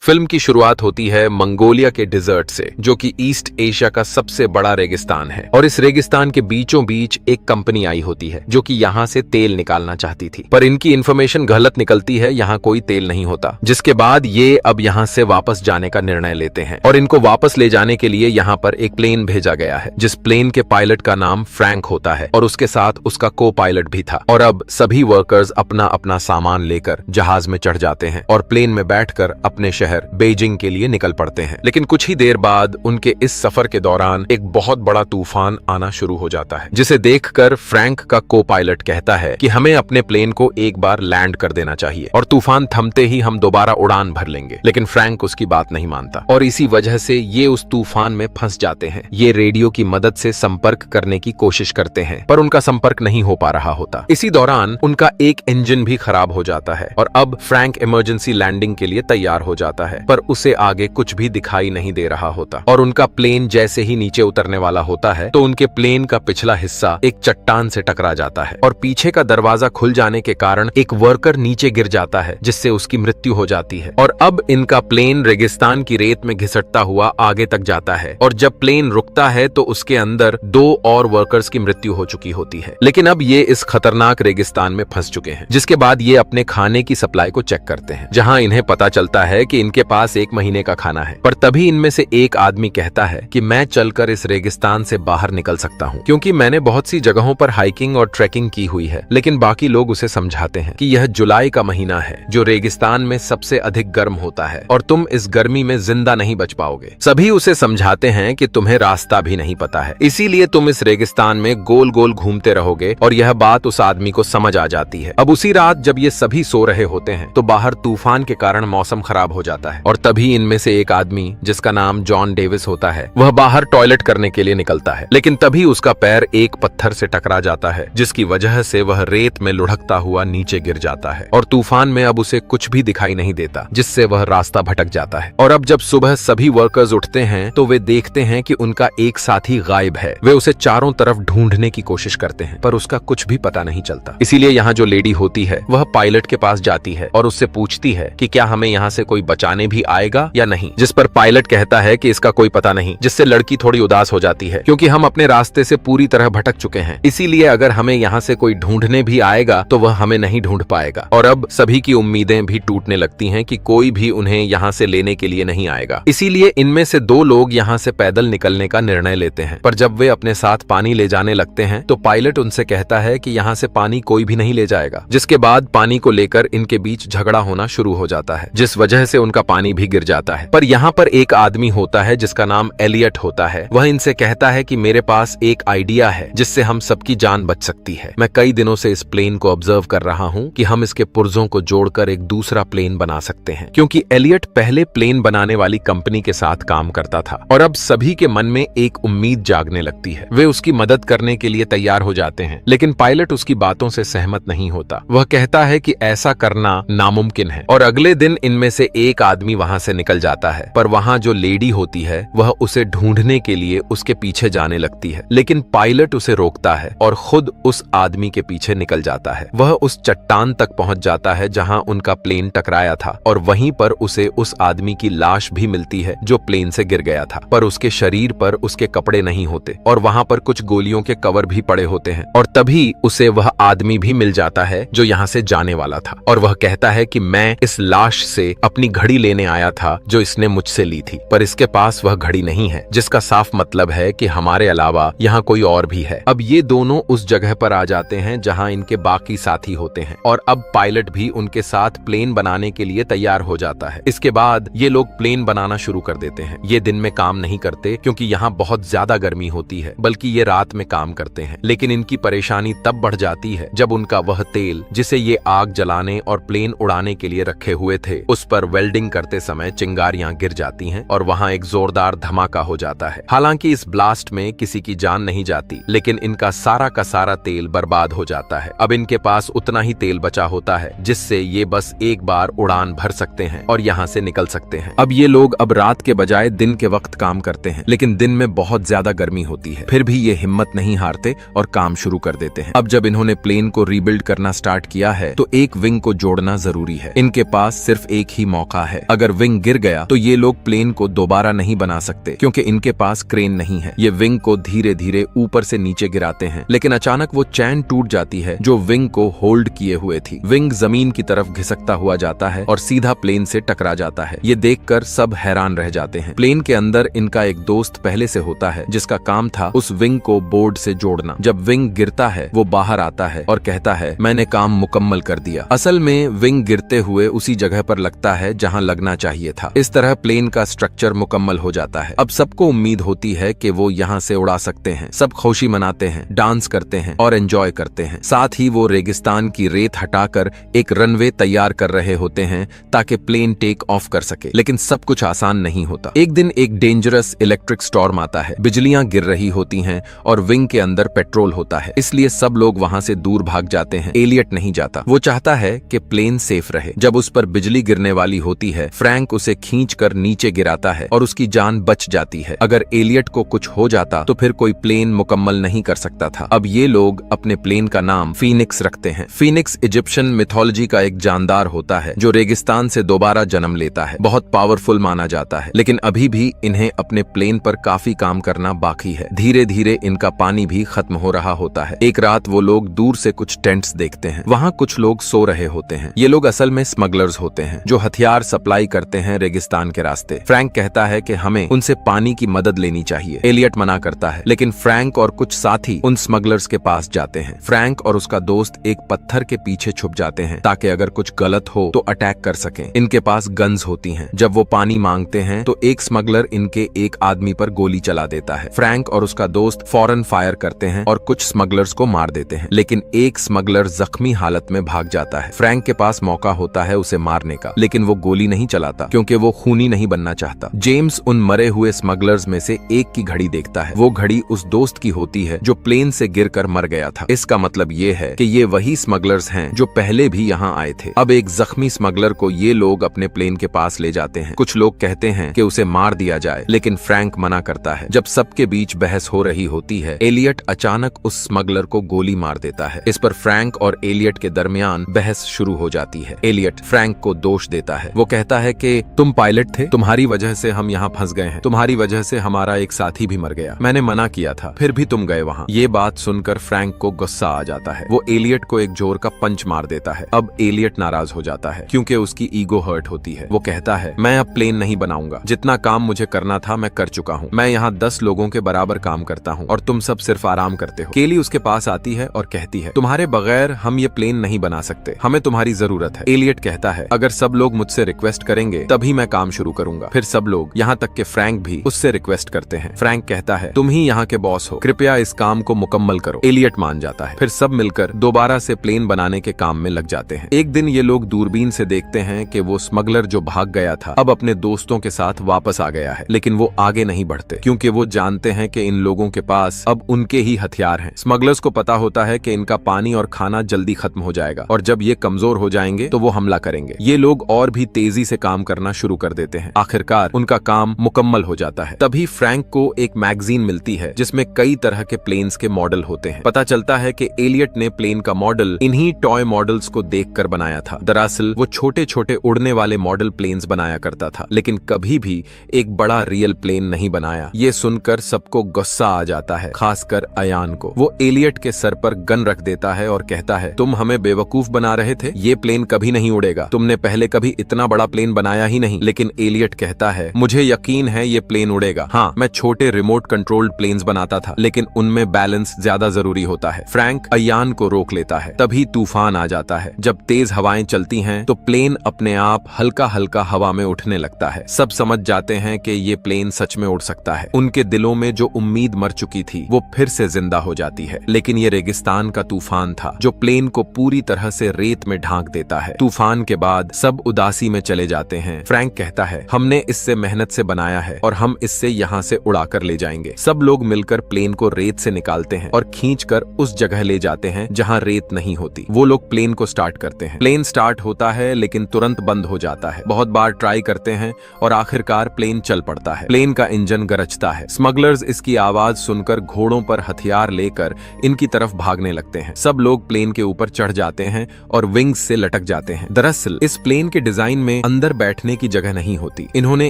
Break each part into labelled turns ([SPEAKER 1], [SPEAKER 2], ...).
[SPEAKER 1] Film की शुरुआत होती है मंगोलिया के डिजर्ट से, जो कि ईस्ट एशिया का सबसे बड़ा रेगिस्तान है। और इस रेगिस्तान के बीचों बीच एक कंपनी आई होती है जो कि यहाँ से तेल निकालना चाहती थी, पर इनकी इन्फॉर्मेशन गलत निकलती है, यहाँ कोई तेल नहीं होता। जिसके बाद ये अब यहाँ से वापस जाने का निर्णय लेते हैं और इनको वापस ले जाने के लिए यहाँ पर एक प्लेन भेजा गया है, जिस प्लेन के पायलट का नाम फ्रैंक होता है और उसके साथ उसका को पायलट भी था। और अब सभी वर्कर्स अपना अपना सामान लेकर जहाज में चढ़ जाते हैं और प्लेन में बैठकर अपने शहर बीजिंग के लिए निकल पड़ते हैं। लेकिन कुछ ही देर बाद उनके इस सफर के दौरान एक बहुत बड़ा तूफान आना शुरू हो जाता है, जिसे देखकर फ्रैंक का को पायलट कहता है कि हमें अपने प्लेन को एक बार लैंड कर देना चाहिए और तूफान थमते ही हम दोबारा उड़ान भर लेंगे। लेकिन फ्रैंक उसकी बात नहीं मानता और इसी वजह से ये उस तूफान में फंस जाते हैं। ये रेडियो की मदद से संपर्क करने की कोशिश करते हैं, पर उनका संपर्क नहीं हो पा रहा होता। इसी दौरान उनका एक इंजन भी खराब हो जाता है और अब फ्रैंक इमरजेंसी लैंडिंग के लिए तैयार हो जाता है, पर उसे आगे कुछ भी दिखाई नहीं दे रहा होता। और उनका प्लेन जैसे ही नीचे उतरने वाला होता है तो उनके प्लेन का पिछला हिस्सा एक चट्टान से टकरा जाता है और पीछे का दरवाजा खुल जाने के कारण एक वर्कर नीचे गिर जाता है, जिससे उसकी मृत्यु हो जाती है। और अब इनका प्लेन रेगिस्तान की रेत में घिसटता हुआ आगे तक जाता है और जब प्लेन रुकता है तो उसके अंदर 2 और वर्कर्स की मृत्यु हो चुकी होती है। लेकिन अब ये इस खतरनाक रेगिस्तान में फंस चुके हैं, जिसके बाद ये अपने खाने की सप्लाई को चेक करते हैं, जहां इन्हें पता चलता है कि इनके पास 1 महीने का खाना है। पर तभी इनमें से एक आदमी कहता है कि मैं चलकर इस रेगिस्तान से बाहर निकल सकता हूँ, क्योंकि मैंने बहुत सी जगहों पर हाइकिंग और ट्रैकिंग की हुई है। लेकिन बाकी लोग उसे समझाते हैं कि यह जुलाई का महीना है, जो रेगिस्तान में सबसे अधिक गर्म होता है और तुम इस गर्मी में जिंदा नहीं बच पाओगे। सभी उसे समझाते हैं कि तुम्हें रास्ता भी नहीं पता है, इसीलिए तुम इस रेगिस्तान में गोल गोल घूमते रहोगे। और यह बात उस आदमी को समझ आ जाती है। अब उसी रात जब ये सभी सो रहे होते हैं तो बाहर तूफान के कारण मौसम खराब हो जाता है और तभी इनमें से एक आदमी, जिसका नाम जॉन डेविस होता है, वह बाहर टॉयलेट करने के लिए निकलता है। लेकिन तभी उसका पैर एक पत्थर से टकरा जाता है, जिसकी वजह से वह रेत में लुढ़कता हुआ नीचे गिर जाता है और तूफान में अब उसे कुछ भी दिखाई नहीं देता, जिससे वह रास्ता भटक जाता है। और अब जब सुबह सभी वर्कर्स उठते हैं तो वे देखते हैं कि उनका एक साथी गायब है। वे उसे चारों तरफ ढूंढने की कोशिश करते हैं, पर उसका कुछ भी पता नहीं चलता। इसीलिए यहाँ जो लेडी होती है वह पायलट के पास जाती है और उससे पूछती है कि क्या हमें यहाँ से कोई बचाने भी आएगा या नहीं, जिस पर पायलट कहता है कि इसका कोई पता नहीं, जिससे लड़की थोड़ी उदास हो जाती है, क्योंकि हम अपने रास्ते से पूरी तरह भटक चुके हैं। इसीलिए अगर हमें यहाँ से कोई ढूंढने भी आएगा तो वह हमें नहीं ढूंढ पाएगा। और अब सभी की उम्मीदें भी टूटने लगती हैं कि कोई भी उन्हें यहाँ से लेने के लिए नहीं आएगा। इसीलिए इनमें से 2 लोग यहाँ से पैदल निकलने का निर्णय लेते हैं। पर जब वे अपने साथ पानी ले जाने लगते हैं तो पायलट उनसे कहता है कि यहाँ से पानी कोई भी नहीं ले जाएगा। जिसके बाद पानी को लेकर इनके बीच झगड़ा होना शुरू हो जाता है, जिस वजह से उनका पानी भी गिर जाता है। पर यहाँ पर एक आदमी होता है जिसका नाम एलियट होता है। वह इनसे कहता है कि मेरे पास एक आइडिया है जिससे हम सबकी जान बच सकती है। मैं कई दिनों से इस प्लेन को ऑब्जर्व कर रहा हूँ कि हम इसके पुर्जों को जोड़कर एक दूसरा प्लेन बना सकते हैं, क्योंकि एलियट पहले प्लेन बनाने वाली कंपनी के साथ काम करता था। और अब सभी के मन में एक उम्मीद जागने लगती है। वे उसकी मदद करने के लिए तैयार हो जाते हैं, लेकिन पायलट उसकी बातों से सहमत नहीं होता। वह कहता है कि ऐसा करना नामुमकिन है। और अगले दिन इनमें से एक आदमी वहां से निकल जाता है, पर वहां जो लेडी होती है वह उसे ढूंढने के लिए उसके पीछे जाने लगती है। लेकिन पायलट उसे रोकता है और खुद उस आदमी के पीछे निकल जाता है। वह उस चट्टान तक पहुंच जाता है जहां उनका प्लेन टकराया था और वहीं पर उसे उस आदमी की लाश भी मिलती है जो प्लेन से गिर गया था, पर उसके शरीर पर उसके कपड़े नहीं होते और वहां पर कुछ गोलियों के कवर भी पड़े होते हैं। और तभी उसे वह आदमी भी मिल जाता है जो यहाँ से जाने वाला था और वह कहता है कि मैं इस लाश से अपनी घड़ी लेने आया था जो इसने मुझसे ली थी, पर इसके पास वह घड़ी नहीं है, जिसका साफ मतलब है कि हमारे अलावा यहाँ कोई और भी है। अब ये दोनों उस जगह पर आ जाते हैं जहाँ इनके बाकी साथी होते हैं और अब पायलट भी उनके साथ प्लेन बनाने के लिए तैयार हो जाता है। इसके बाद ये लोग प्लेन बनाना शुरू कर देते हैं। ये दिन में काम नहीं करते क्योंकि यहाँ बहुत ज्यादा गर्मी होती है, बल्कि ये रात में काम करते हैं। लेकिन इनकी परेशानी तब बढ़ जाती है जब उनका वह तेल जिसे ये आग जलाने और प्लेन उड़ाने के लिए रखे हुए थे, उस पर वेल्डिंग करते समय चिंगारियां गिर जाती हैं और वहां एक जोरदार धमाका हो जाता है। हालांकि इस ब्लास्ट में किसी की जान नहीं जाती, लेकिन इनका सारा का सारा तेल बर्बाद हो जाता है। अब इनके पास उतना ही तेल बचा होता है जिससे ये बस एक बार उड़ान भर सकते हैं और यहाँ से निकल सकते हैं। अब ये लोग अब रात के बजाय दिन के वक्त काम करते हैं, लेकिन दिन में बहुत ज्यादा गर्मी होती है। फिर भी ये हिम्मत नहीं हारते और काम शुरू कर देते हैं। अब जब इन्होंने प्लेन को रीबिल्ड करना स्टार्ट किया है तो एक विंग को जोड़ना जरूरी है। इनके पास सिर्फ एक ही मौका है अगर विंग गिर गया तो ये लोग प्लेन को दोबारा नहीं बना सकते क्योंकि इनके पास क्रेन नहीं है। ये विंग को धीरे धीरे ऊपर से नीचे गिराते हैं, लेकिन अचानक वो चैन टूट जाती है जो विंग को होल्ड किए हुए थी। विंग जमीन की तरफ घिसकता हुआ जाता है और सीधा प्लेन से टकरा जाता है। ये देखकर सब हैरान रह जाते हैं। प्लेन के अंदर इनका एक दोस्त पहले से होता है जिसका काम था उस विंग को बोर्ड से जोड़ना। जब विंग गिरता है वो बाहर आता है और कहता है मैंने काम मुकम्मल कर दिया। असल में विंग गिरते हुए उसी जगह पर लगता है जहां लगना चाहिए था। इस तरह प्लेन का स्ट्रक्चर मुकम्मल हो जाता है। अब सबको उम्मीद होती है कि वो यहाँ से उड़ा सकते हैं। सब खुशी मनाते हैं, डांस करते हैं और एंजॉय करते हैं। साथ ही वो रेगिस्तान की रेत हटाकर एक रनवे तैयार कर रहे होते हैं ताकि प्लेन टेक ऑफ कर सके। लेकिन सब कुछ आसान नहीं होता। एक दिन एक डेंजरस इलेक्ट्रिक स्टॉर्म आता है। बिजलियां गिर रही होती हैं और विंग के अंदर पेट्रोल होता है, इसलिए सब लोग वहां से दूर भाग जाते हैं। एलियट नहीं जाता। वो चाहता है कि प्लेन सेफ रहे। जब उस पर बिजली गिरने वाली होती है, फ्रैंक उसे खींचकर नीचे गिराता है और उसकी जान बच जाती है। अगर एलियट को कुछ हो जाता तो फिर कोई प्लेन मुकम्मल नहीं कर सकता था। अब ये लोग अपने प्लेन का नाम फीनिक्स रखते हैं। फीनिक्स इजिप्शियन मिथोलॉजी का एक जानदार होता है जो रेगिस्तान से दोबारा जन्म लेता है। बहुत पावरफुल माना जाता है, लेकिन अभी भी इन्हें अपने प्लेन पर काफी काम करना बाकी है। धीरे धीरे इनका पानी भी खत्म हो रहा होता है। एक रात वो लोग दूर से कुछ टेंट्स देखते हैं। वहाँ कुछ लोग सो रहे होते हैं। ये लोग असल में स्मगलर्स होते हैं जो हथियार सप्लाई करते हैं रेगिस्तान के रास्ते। फ्रैंक कहता है कि हमें उनसे पानी की मदद लेनी चाहिए। एलियट मना करता है, लेकिन फ्रैंक और कुछ साथी उन स्मगलर्स के पास जाते हैं। फ्रैंक और उसका दोस्त एक पत्थर के पीछे छुप जाते हैं ताकि अगर कुछ गलत हो तो अटैक कर सकें। इनके पास गन्स होती हैं। जब वो पानी मांगते हैं तो एक स्मगलर इनके एक आदमी पर गोली चला देता है। फ्रैंक और उसका दोस्त फौरन फायर करते हैं और कुछ स्मगलर्स को मार देते हैं, लेकिन एक स्मगलर जख्मी हालत में भाग जाता है। फ्रैंक के पास मौका होता है उसे मारने का, लेकिन वो गोली नहीं चलाता क्योंकि वो खूनी नहीं बनना चाहता। जेम्स उन मरे हुए स्मगलर्स में से एक की घड़ी देखता है। वो घड़ी उस दोस्त की होती है जो प्लेन से गिरकर मर गया था। इसका मतलब ये है कि ये वही स्मगलर्स हैं जो पहले भी यहाँ आए थे। अब एक जख्मी स्मगलर को ये लोग अपने प्लेन के पास ले जाते हैं। कुछ लोग कहते हैं कि उसे मार दिया जाए, लेकिन फ्रैंक मना करता है। जब सबके बीच बहस हो रही होती है, एलियट अचानक उस स्मगलर को गोली मार देता है। इस पर फ्रैंक और एलियट के दरमियान बहस शुरू हो जाती है। एलियट फ्रैंक को दोष देता है। वो कहता है कि तुम पायलट थे, तुम्हारी वजह से हम यहाँ फंस गए हैं, तुम्हारी वजह से हमारा एक साथी भी मर गया, मैंने मना किया था, फिर भी तुम गए वहाँ। ये बात सुनकर फ्रैंक को गुस्सा आ जाता है। वो एलियट को एक जोर का पंच मार देता है। अब एलियट नाराज हो जाता है क्योंकि उसकी ईगो हर्ट होती है। वो कहता है मैं अब प्लेन नहीं बनाऊंगा, जितना काम मुझे करना था मैं कर चुका हूँ। मैं यहाँ 10 लोगों के बराबर काम करता हूँ और तुम सब सिर्फ आराम करते हो। केली उसके पास आती है और कहती है तुम्हारे बगैर हम ये प्लेन नहीं बना सकते, हमें तुम्हारी जरूरत है। एलियट कहता है अगर सब लोग मुझसे रिक्वेस्ट करेंगे तभी मैं काम शुरू करूंगा। फिर सब लोग, यहाँ तक के फ्रैंक भी, उससे रिक्वेस्ट करते हैं। फ्रैंक कहता है तुम ही यहाँ के बॉस हो, कृपया इस काम को मुकम्मल करो। एलियट मान जाता है। फिर सब मिलकर दोबारा से प्लेन बनाने के काम में लग जाते हैं। एक दिन ये लोग दूरबीन से देखते हैं कि वो स्मगलर जो भाग गया था अब अपने दोस्तों के साथ वापस आ गया है, लेकिन वो आगे नहीं बढ़ते क्योंकि वो जानते हैं कि इन लोगों के पास अब उनके ही हथियार हैं। स्मगलर्स को पता होता है कि इनका पानी और खाना जल्दी खत्म हो जाएगा और जब ये कमजोर हो जाएंगे तो वो हमला करेंगे। ये लोग और भी तेजी से काम करना शुरू कर देते हैं। आखिरकार उनका काम मुकम्मल हो जाता है। तभी फ्रैंक को एक मैगजीन मिलती है जिसमें कई तरह के प्लेन्स के मॉडल होते हैं। पता चलता है कि एलियट ने प्लेन का मॉडल इन्हीं टॉय मॉडल्स को देखकर बनाया था। दरअसल वो छोटे छोटे उड़ने वाले मॉडल प्लेन्स बनाया करता था, लेकिन कभी भी एक बड़ा रियल प्लेन नहीं बनाया। ये सुनकर सबको गुस्सा आ जाता है, खासकर अयान को। वो एलियट के सर पर गन रख देता है और कहता है तुम हमें बेवकूफ बना रहे थे, ये प्लेन कभी नहीं उड़ेगा, तुमने पहले कभी इतना बड़ा प्लेन बनाया ही नहीं। लेकिन एलियट कहता है मुझे यकीन है ये प्लेन उड़ेगा। हाँ, मैं छोटे रिमोट कंट्रोल्ड प्लेन्स बनाता था, लेकिन उनमें बैलेंस ज्यादा जरूरी होता है। फ्रैंक अयान को रोक लेता है। तभी तूफान आ जाता है। जब तेज हवाएं चलती हैं तो प्लेन अपने आप हल्का हल्का हवा में उठने लगता है। सब समझ जाते हैं कि ये प्लेन सच में उड़ सकता है। उनके दिलों में जो उम्मीद मर चुकी थी वो फिर से जिंदा हो जाती है। लेकिन ये रेगिस्तान का तूफान था जो प्लेन को पूरी तरह से रेत में ढांक देता है। तूफान के बाद सब उदासी में चले जाते हैं। फ्रैंक कहता है हमने इससे मेहनत से बनाया है और हम इससे यहाँ से उड़ाकर ले जाएंगे। सब लोग मिलकर प्लेन को रेत से निकालते हैं और खींचकर उस जगह ले जाते हैं जहाँ रेत नहीं होती। वो लोग प्लेन को स्टार्ट करते हैं। प्लेन स्टार्ट होता है लेकिन तुरंत बंद हो जाता है। बहुत बार ट्राई करते हैं और आखिरकार प्लेन चल पड़ता है। प्लेन का इंजन गरजता है। स्मगलर्स इसकी आवाज सुनकर घोड़ों पर हथियार लेकर इनकी तरफ भागने लगते हैं। सब लोग प्लेन के ऊपर चढ़ जाते हैं और विंग्स से लटक जाते हैं। दरअसल इस प्लेन के डिजाइन में अंदर बैठने की जगह नहीं होती। इन्होंने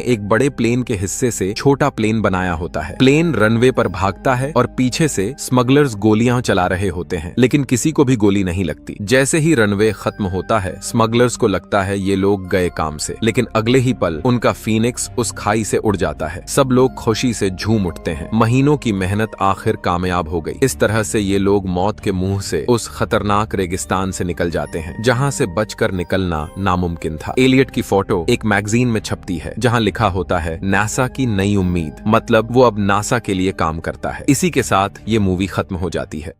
[SPEAKER 1] एक बड़े प्लेन के हिस्से से छोटा प्लेन बनाया होता है। प्लेन रनवे पर भागता है और पीछे से स्मगलर्स गोलियां चला रहे होते हैं, लेकिन किसी को भी गोली नहीं लगती। जैसे ही रनवे खत्म होता है, स्मगलर्स को लगता है ये लोग गए काम से, लेकिन अगले ही पल उनका फीनिक्स उस खाई से उड़ जाता है। सब लोग खुशी से झूम उठते हैं। महीनों की मेहनत आखिर कामयाब हो गई। इस तरह से ये लोग मौत के मुंह से उस खतरनाक रेगिस्तान से निकल जाते हैं, जहां से बचकर निकलना नामुमकिन था। एलियट की फोटो एक मैगजीन में छपती है, जहां लिखा होता है नासा की नई उम्मीद, मतलब वो अब नासा के लिए काम करता है। इसी के साथ ये मूवी खत्म हो जाती है।